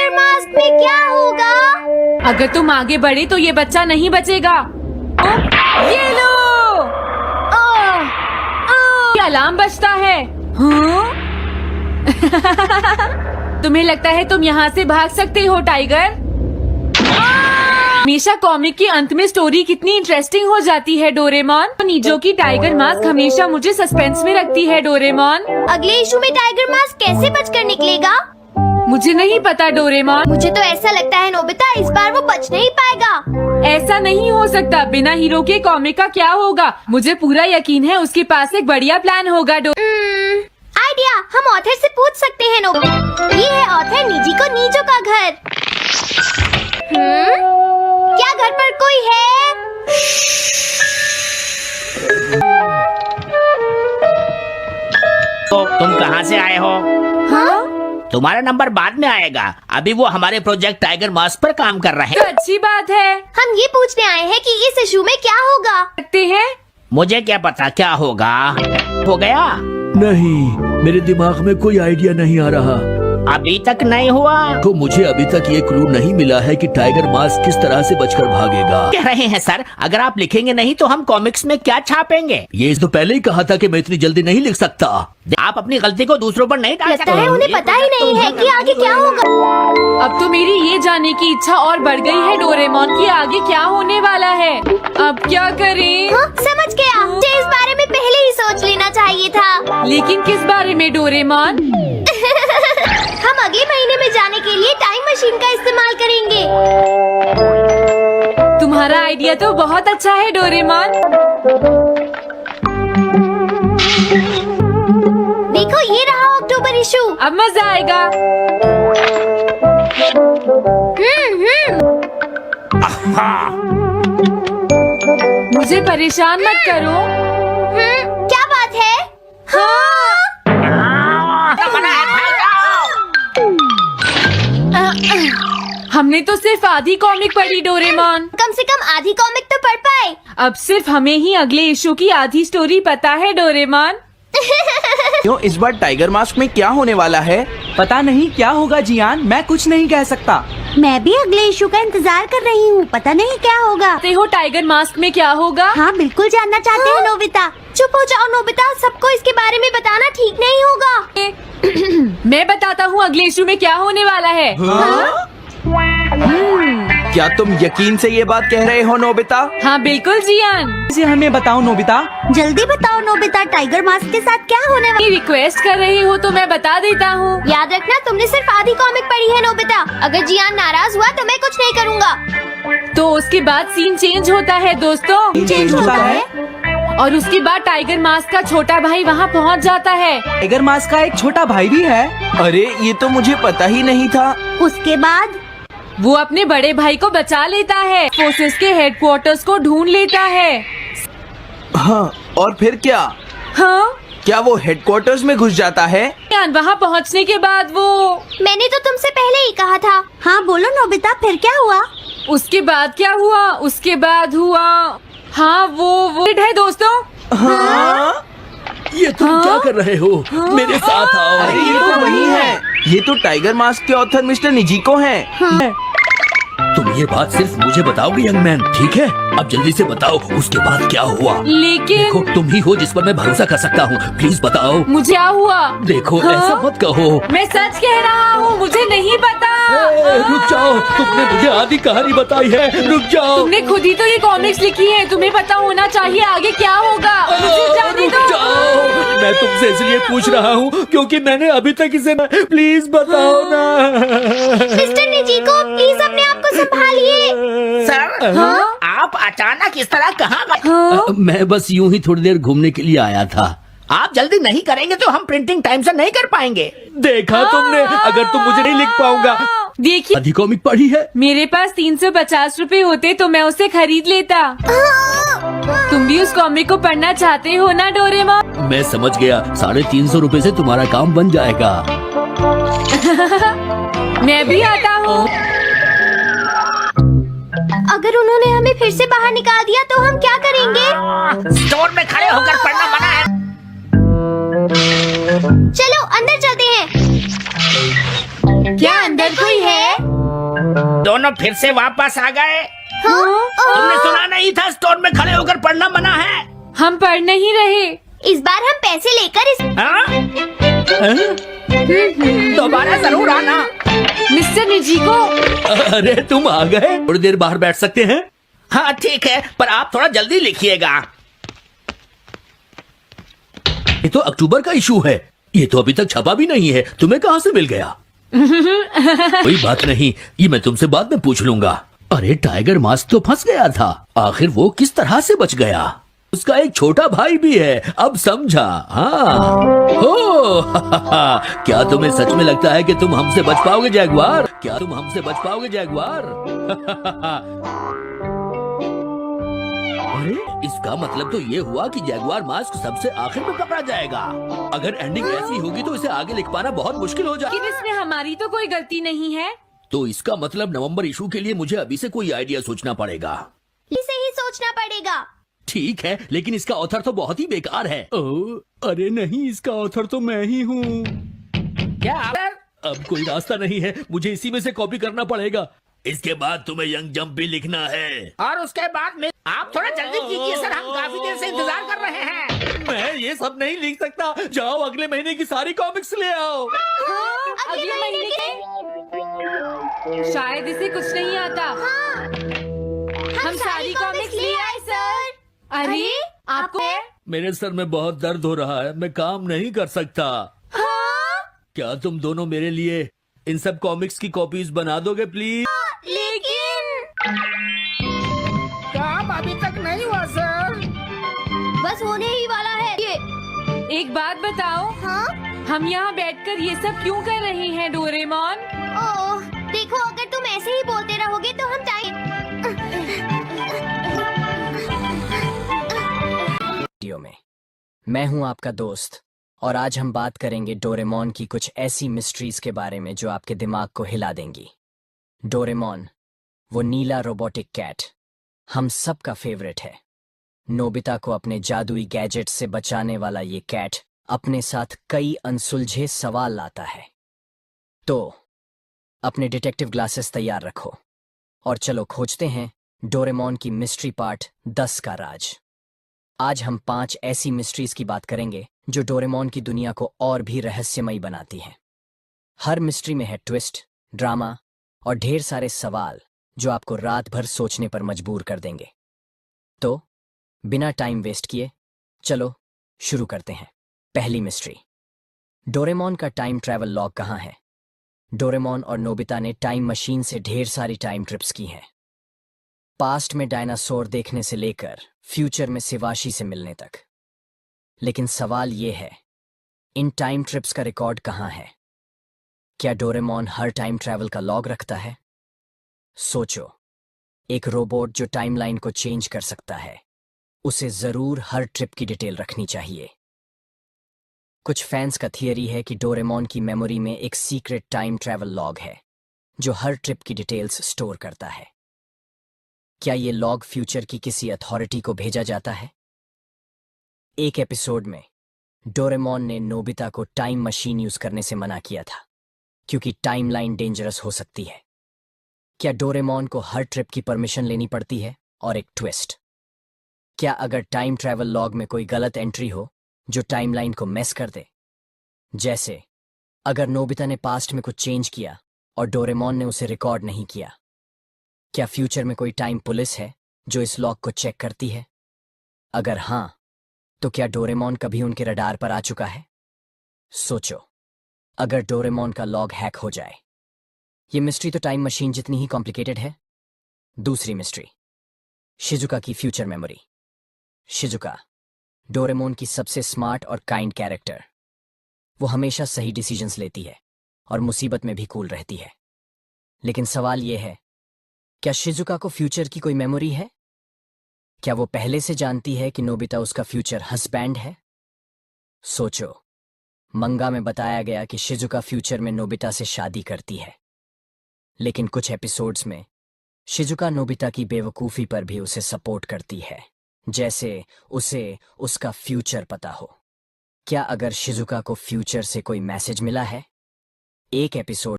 Tiger mask में क्या होगा? अगर तुम आगे बढ़े तो ये बच्चा नहीं बचेगा। ये लो, ये अलार्म बजता है। हाँ? तुम्हें लगता है तुम यहाँ से भाग सकते हो टाइगर? हमेशा कॉमिक के अंत में स्टोरी कितनी इंटरेस्टिंग हो जाती है डोरेमोन। नीजो की टाइगर मास्क हमेशा मुझे सस्पेंस में रखती है डोरेमोन। अगले इशू में टाइगर मास्क कैसे बचकर निकलेगा? मुझे नहीं पता डोरेमोन। मुझे तो ऐसा लगता है नोबिता इस बार वो बच नहीं पाएगा। ऐसा नहीं हो सकता। बिना हीरो के कॉमिक का क्या होगा? मुझे पूरा यकीन है उसके पास एक बढ़िया प्लान होगा। आइडिया, हम ऑथर से पूछ सकते हैं नोबिता। ये है ऑथर निजी को नीजो का घर। क्या घर पर कोई है? तो तुम कहाँ से आए हो? हाँ? तुम्हारा नंबर बाद में आएगा। अभी वो हमारे प्रोजेक्ट टाइगर मास्क पर काम कर रहे तो हैं। अच्छी बात है। हम ये पूछने आए हैं कि इस इशू में क्या होगा। सकते हैं। मुझे क्या पता क्या होगा। हो गया? नहीं, मेरे दिमाग में कोई आइडिया नहीं आ रहा। अभी तक नहीं हुआ? तो मुझे अभी तक ये क्लू नहीं मिला है कि टाइगर मास्क किस तरह से बचकर भागेगा। कह रहे हैं सर, अगर आप लिखेंगे नहीं तो हम कॉमिक्स में क्या छापेंगे? ये तो पहले ही कहा था कि मैं इतनी जल्दी नहीं लिख सकता। आप अपनी गलती को दूसरों पर नहीं डाल लगता सकते। है उन्हें पता ही नहीं है कि आगे क्या होगा। अब तो मेरी ये जानने की इच्छा और बढ़ गई है डोरेमोन कि आगे क्या होने वाला है। अब क्या करें? हाँ, समझ गया। मुझे इस बारे में पहले ही सोच लेना चाहिए था। लेकिन किस बारे में डोरेमोन? हम अगले महीने में जाने के लिए टाइम मशीन का इस्तेमाल करेंगे। तुम्हारा आइडिया तो बहुत अच्छा है डोरेमोन। देखो ये रहा अक्टूबर इशू। अब मजा आएगा। हाँ। मुझे परेशान मत करो। क्या बात है? हाँ। हमने तो सिर्फ आधी कॉमिक पढ़ी डोरेमोन। कम से कम आधी कॉमिक तो पढ़ पाए। अब सिर्फ हमें ही अगले इशू की आधी स्टोरी पता है डोरेमोन। क्यों इस बार टाइगर मास्क में क्या होने वाला है? पता नहीं क्या होगा जियान, मैं कुछ नहीं कह सकता। मैं भी अगले इशू का इंतजार कर रही हूँ। पता नहीं क्या होगा। जानते हो टाइगर मास्क में क्या होगा? हाँ बिल्कुल जानना चाहते हैं नोबिता। चुप हो जाओ नोबिता, सबको इसके बारे में बताना ठीक नहीं होगा। मैं बताता हूँ अगले इशू में क्या होने वाला है। क्या तुम यकीन से ये बात कह रहे हो नोबिता? हाँ बिल्कुल जियान। इसे हमें बताओ नोबिता। जल्दी बताओ नोबिता, टाइगर मास्क के साथ क्या होने वाला? रिक्वेस्ट कर रही हो तो मैं बता देता हूँ। याद रखना तुमने सिर्फ आधी कॉमिक पढ़ी है नोबिता। अगर जियान नाराज हुआ तो मैं कुछ नहीं करूँगा। तो उसके बाद सीन चेंज होता है दोस्तों। चेंज होता है? और उसके बाद टाइगर मास्क का छोटा भाई वहाँ पहुँच जाता है। टाइगर मास्क का एक छोटा भाई भी है। अरे ये तो मुझे पता ही नहीं था। उसके बाद वो अपने बड़े भाई को बचा लेता है। फोर्सेस के हेडक्वार्टर्स को ढूंढ लेता है। हाँ, और फिर क्या? हाँ, क्या वो हेडक्वार्टर्स में घुस जाता है? वहाँ पहुँचने के बाद वो मैंने तो तुमसे पहले ही कहा था। हाँ बोलो नोबिता, फिर क्या हुआ? उसके बाद क्या हुआ? उसके बाद हुआ हाँ वो है दोस्तों। हाँ? ये तुम क्या कर रहे हो? मेरे साथ आओ। अरे ये तो वही है। ये तो टाइगर मास्क के ऑथर मिस्टर निजिको हैं। तुम ये बात सिर्फ मुझे बताओगे यंग मैन, ठीक है? अब जल्दी से बताओ उसके बाद क्या हुआ। लेकिन देखो तुम ही हो जिस पर मैं भरोसा कर सकता हूँ, प्लीज बताओ। मुझे क्या हुआ? देखो हाँ? ऐसा मत कहो। मैं सच कह रहा हूँ, मुझे नहीं पता। रुक जाओ, तुमने मुझे आधी कहानी बताई है। रुक जाओ। तुमने खुद ही तो ये कॉमिक्स लिखी है, तुम्हें पता होना चाहिए आगे क्या होगा। मुझे जाने रुक दो। जाओ, मैं तुमसे इसलिए पूछ रहा हूँ क्योंकि मैंने अभी तक इसे प्लीज बताओ ना। मिस्टर निजिको प्लीज अपने आप को संभालिए। सर, आप अचानक इस तरह कहाँ गए? मैं बस यूं ही थोड़ी देर घूमने के लिए आया था। आप जल्दी नहीं करेंगे तो हम प्रिंटिंग टाइम से नहीं कर पाएंगे। देखा तुमने, अगर तुम मुझे नहीं लिख पाऊंगा। देखिए आधी कॉमिक पढ़ी है। मेरे पास 350 रुपए होते तो मैं उसे खरीद लेता। तुम भी उस कॉमिक को पढ़ना चाहते हो ना डोरेमोन? मैं समझ गया, 350 रुपए से तुम्हारा काम बन जाएगा। मैं भी आता हूँ। अगर उन्होंने हमें फिर से बाहर निकाल दिया तो हम क्या करेंगे? स्टोर में खड़े होकर पढ़ना मना है। चलो अंदर चलते हैं। क्या अंदर कोई है? दोनों फिर से वापस आ गए। तुमने सुना नहीं था स्टोर में खड़े होकर पढ़ना मना है? हम पढ़ नहीं रहे। इस बार हम पैसे लेकर इस हाँ? दोबारा जरूर आना। मिस्टर निजीको, अरे तुम आ गए, थोड़ी देर बाहर बैठ सकते हैं? हाँ ठीक है, पर आप थोड़ा जल्दी लिखिएगा। ये तो अक्टूबर का इशू है, ये तो अभी तक छपा भी नहीं है, तुम्हें कहाँ से मिल गया? कोई बात नहीं, ये मैं तुमसे बाद में पूछ लूंगा। अरे टाइगर मास्क तो फंस गया था, आखिर वो किस तरह से बच गया? उसका एक छोटा भाई भी है, अब समझा? हाँ। हो क्या तुम्हें सच में लगता है कि तुम हमसे बच पाओगे जैगवार? क्या तुम हमसे बच पाओगे जैगवार? अरे इसका मतलब तो ये हुआ कि जैगवार मास्क सबसे आखिर में पकड़ा जाएगा। अगर एंडिंग ऐसी होगी तो इसे आगे लिख पाना बहुत मुश्किल हो जाएगा। लेकिन इसमें हमारी तो कोई गलती नहीं है। तो इसका मतलब नवंबर इशू के लिए मुझे अभी से कोई आइडिया सोचना पड़ेगा। इसे ही सोचना पड़ेगा। ठीक है, लेकिन इसका ऑथर तो बहुत ही बेकार है। अरे नहीं, इसका ऑथर तो मैं ही हूँ। क्या? अब कोई रास्ता नहीं है, मुझे इसी में से कॉपी करना पड़ेगा। इसके बाद तुम्हें यंग जंप भी लिखना है। और उसके बाद में आप थोड़ा जल्दी कीजिए सर, हम काफी देर से इंतजार कर रहे हैं। मैं ये सब नहीं लिख सकता। जाओ अगले महीने की सारी कॉमिक्स ले आओ। अगले महीने के? शायद इसे कुछ नहीं आता। हम सारी कॉमिक्स ले आए सर। अरे आपको? मेरे सर में बहुत दर्द हो रहा है, मैं काम नहीं कर सकता। क्या तुम दोनों मेरे लिए इन सब कॉमिक्स की कॉपीज बना दोगे प्लीज? लेकिन काम अभी तक नहीं हुआ सर। बस होने ही वाला है ये। एक बात बताओ, हाँ? हम यहाँ बैठकर ये सब क्यों कर रहे हैं डोरेमोन? ओह, देखो अगर तुम ऐसे ही बोलते रहोगे तो हम वीडियो में मैं हूं आपका दोस्त, और आज हम बात करेंगे डोरेमोन की कुछ ऐसी मिस्ट्रीज के बारे में जो आपके दिमाग को हिला देंगी। डोरेमोन, वो नीला रोबोटिक कैट, हम सबका फेवरेट है। नोबिता को अपने जादुई गैजेट से बचाने वाला ये कैट अपने साथ कई अनसुलझे सवाल लाता है। तो अपने डिटेक्टिव ग्लासेस तैयार रखो और चलो खोजते हैं डोरेमोन की मिस्ट्री पार्ट 10 का राज। आज हम 5 ऐसी मिस्ट्रीज की बात करेंगे जो डोरेमोन की दुनिया को और भी रहस्यमयी बनाती हैं। हर मिस्ट्री में है ट्विस्ट, ड्रामा और ढेर सारे सवाल जो आपको रात भर सोचने पर मजबूर कर देंगे। तो बिना टाइम वेस्ट किए चलो शुरू करते हैं। पहली मिस्ट्री, डोरेमोन का टाइम ट्रैवल लॉग कहाँ है? डोरेमोन और नोबिता ने टाइम मशीन से ढेर सारी टाइम ट्रिप्स की हैं। पास्ट में डायनासोर देखने से लेकर फ्यूचर में शिवाशी से मिलने तक। लेकिन सवाल ये है, इन टाइम ट्रिप्स का रिकॉर्ड कहाँ है? क्या डोरेमोन हर टाइम ट्रैवल का लॉग रखता है? सोचो, एक रोबोट जो टाइमलाइन को चेंज कर सकता है, उसे जरूर हर ट्रिप की डिटेल रखनी चाहिए। कुछ फैंस का थियरी है कि डोरेमोन की मेमोरी में एक सीक्रेट टाइम ट्रैवल लॉग है जो हर ट्रिप की डिटेल्स स्टोर करता है। क्या ये लॉग फ्यूचर की किसी अथॉरिटी को भेजा जाता है? एक एपिसोड में डोरेमोन ने नोबिता को टाइम मशीन यूज करने से मना किया था क्योंकि टाइमलाइन डेंजरस हो सकती है। क्या डोरेमोन को हर ट्रिप की परमिशन लेनी पड़ती है? और एक ट्विस्ट, क्या अगर टाइम ट्रैवल लॉग में कोई गलत एंट्री हो जो टाइमलाइन को मेस कर दे? जैसे अगर नोबिता ने पास्ट में कुछ चेंज किया और डोरेमोन ने उसे रिकॉर्ड नहीं किया, क्या फ्यूचर में कोई टाइम पुलिस है जो इस लॉग को चेक करती है? अगर हां, तो क्या डोरेमोन कभी उनके रडार पर आ चुका है? सोचो, अगर डोरेमोन का लॉग हैक हो जाए। ये मिस्ट्री तो टाइम मशीन जितनी ही कॉम्प्लिकेटेड है। दूसरी मिस्ट्री, शिजुका की फ्यूचर मेमोरी। शिजुका, डोरेमोन की सबसे स्मार्ट और काइंड कैरेक्टर। वो हमेशा सही डिसीजंस लेती है और मुसीबत में भी कूल रहती है। लेकिन सवाल यह है, क्या शिजुका को फ्यूचर की कोई मेमोरी है? क्या वो पहले से जानती है कि नोबिता उसका फ्यूचर हस्बैंड है? सोचो, मंगा में बताया गया कि शिजुका फ्यूचर में नोबिता से शादी करती है, लेकिन कुछ एपिसोड्स में शिजुका नोबिता की बेवकूफी पर भी उसे सपोर्ट करती है, जैसे उसे उसका फ्यूचर पता हो। क्या अगर शिजुका को फ्यूचर से कोई मैसेज मिला है? एक एपिसोड